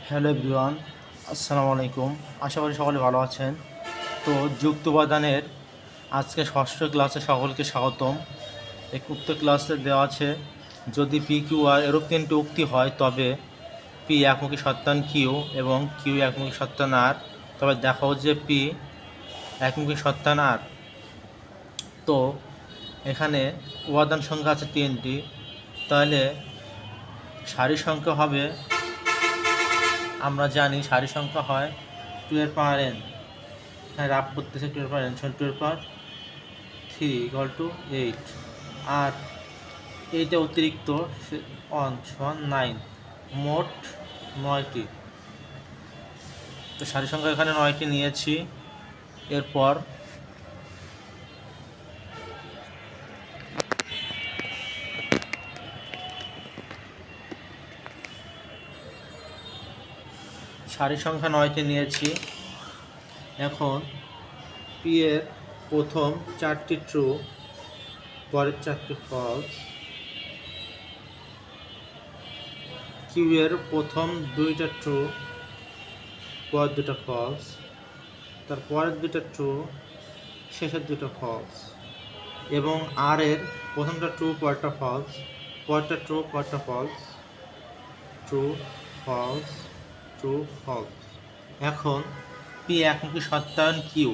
Hello everyone, আসসালামু আলাইকুম। আশা করি সকলে ভালো আছেন। তো যুক্ত উপাদানের আজকে ষষ্ঠ ক্লাসে সকলকে স্বাগতম। এই উক্ত ক্লাসে দেওয়া আছে, যদি পি কিউ আর এরূপ তিনটি উক্তি হয় তবে পি একমুখী সত্তান কিউ এবং কিউ একমুখী সত্তান আর, তবে দেখাও যে পি একমুখী সত্তান আর। তো এখানে উপাদান সংখ্যা আছে তিনটি, তাহলে সারি সংখ্যা হবে, আমরা জানি সারি সংখ্যা হয় 2n। এখানে রাফ করতেছে 2n, 2/3 = 8, আর এইটা অতিরিক্ত 1 = 9, মোট 9টি। তো সারি সংখ্যা এখানে 9টি নিয়েছি। এরপর সারি সংখ্যা 9টি নিয়েছি। এখন পি এর প্রথম 4টি ট্রু, পরের 4টি ফলস। কিউ এর প্রথম 2টা ট্রু, পরের 2টা ফলস, তারপরের 2টা ট্রু, শেষের 2টা ফলস। এবং আর এর প্রথমটা ট্রু, পরেরটা ফলস, পরেরটা ট্রু, পরেরটা false, true false, true false. এখন পি একমুখী সত্তায়ন কিউ,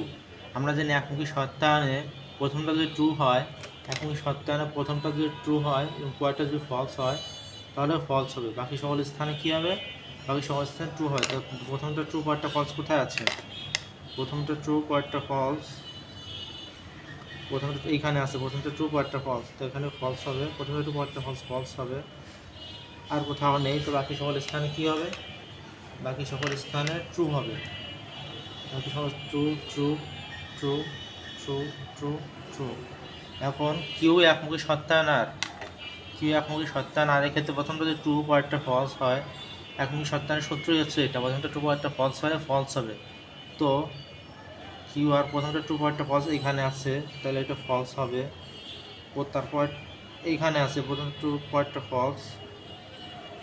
আমরা জানি একমুখী সত্তায়নে প্রথমটা যদি ট্রু হয়, একমুখী সত্তায়নে প্রথমটা যদি ট্রু হয় এবং পরেরটা যদি ফলস হয় তাহলে ফলস হবে। বাকি সকল স্থানে কী হবে? বাকি সকল স্থানে ট্রু হয়। তো প্রথমটা ট্রু, পরেরটা ফলস কোথায় আছে? প্রথমটা ট্রু, পরেরটা ফলস, প্রথমটা এইখানে আছে। প্রথমটা ট্রু, পরেরটা ফলস, তো এখানে ফলস হবে। প্রথমটা ট্রু, পরেরটা ফলস, ফলস হবে। আর কোথাও নেই, তো বাকি সকল স্থানে কী হবে? বাকি সকল স্থানে ট্রু হবে। বাকি সকল true, true, true, true, true, true. এখন কিউ একমুখী সত্তায়ন আর, কিউ একমুখী সত্তায়ন আর এর ক্ষেত্রে প্রথমটা যদি ট্রু, পরেরটা ফলস হয়, একমুখী সত্তায়নের সূত্রই হচ্ছে এটা, প্রথমটা ট্রু, পরেরটা ফলস হলে ফলস হবে। তো কিউ আর প্রথমটা ট্রু, পরেরটা ফলস এইখানে আছে, তাহলে এটা ফলস হবে। ও তারপর এইখানে আছে প্রথমটা ট্রু, পরেরটা ফলস,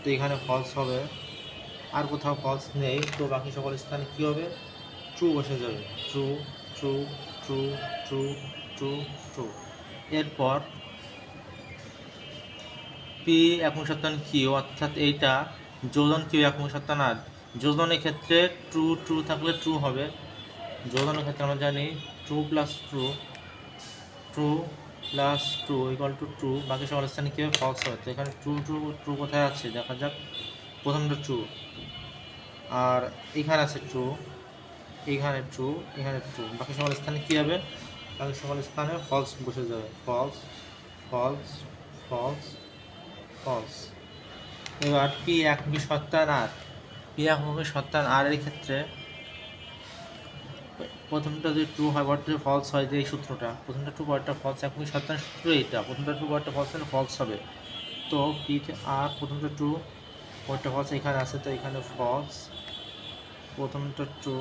তো এইখানে ফলস হবে। আর কোথাও ফলস নেই, তো বাকি সকল স্থানে কী হবে? ট্রু বসে যাবে। True, true, true, true, true, true. এরপর পি একমুখী সত্তায়ন কিউ, অর্থাৎ এইটা যোজন কিউ একমুখী সত্তায়ন আর। যোজনের ক্ষেত্রে ট্রু, ট্রু থাকলে ট্রু হবে। যোজনের ক্ষেত্রে আমরা জানি true plus true, true plus true = true. বাকি সকল স্থানে কী হবে? ফলস হবে। তো এখানে ট্রু, ট্রু, ট্রু কোথায় আছে দেখা যাক। প্রথমটা ট্রু, আর এখানে আছে ট্রু, এইখানে ট্রু, এখানে ট্রু। বাকি সকল স্থানে কী হবে? বাকি সকল স্থানে ফলস বসে যাবে। False, false, false, false. এবার পি একমুখী সত্তায়ন আর, পি একমুখী সত্তায়ন আর এর ক্ষেত্রে প্রথমটা যদি ট্রু হয়, পরেরটা যদি ফলস হয়, যে এই সূত্রটা, প্রথমটা ট্রু, পরেরটা ফলস, একমুখী সত্তায়নের সূত্র এইটা, প্রথমটা ট্রু, পরেরটা ফলস হলে ফলস হবে। তো পি আর প্রথমটা ট্রু, পরেরটা ফলস এখানে আছে, তো এখানে ফলস। প্রথমটা ট্রু,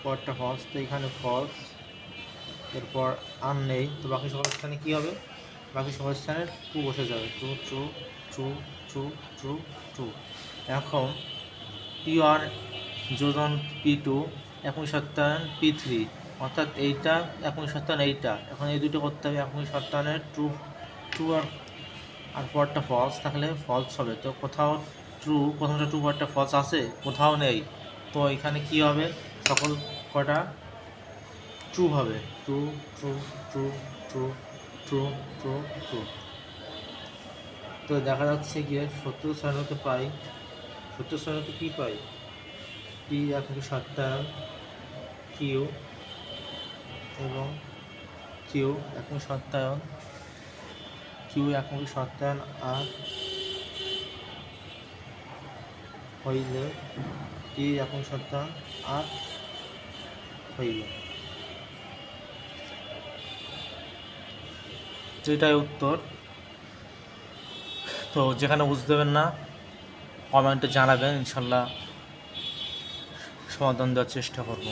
পরেরটা ফলস, তো এখানে ফলস। এরপর আর নেই, তো বাকি সকল স্থানে কী হবে? বাকি সকল স্থানে ট্রু বসে যাবে। True, true, true, true, true, true. এখন পি ওয়ান যোজন পি টু একমুখী সত্তায়ন P3, অর্থাৎ এইটা একমুখী সত্তায়ন এইটা। এখন এই দুটো করতে হবে। একমুখী সত্তায়নের ট্রু, ট্রু আর পরেরটা ফলস থাকলে ফলস হবে। তো কোথাও ট্রু, প্রথমটা ট্রু, পরেরটা ফলস আছে, কোথাও নেই। তো এখানে কি হবে? সকল কটা ট্রু হবে। True, true, true, true, true, true, true. তো দেখা যাচ্ছে গিয়ে 70 শ্রেণীতে পাই। 70 শ্রেণীতে কী পাই? পি একমুখী সত্তায়ন কিউ এবং কিউ একমুখী সত্তায়ন, কিউ একমুখী সত্তায়ন আর হইলে পি একমুখী সত্তায়ন আর হইলে। তো এটাই উত্তর। তো যেখানে বুঝতে দেবেন না কমেন্টে জানাবেন, ইনশাল্লাহ সমাধান দেওয়ার চেষ্টা করব।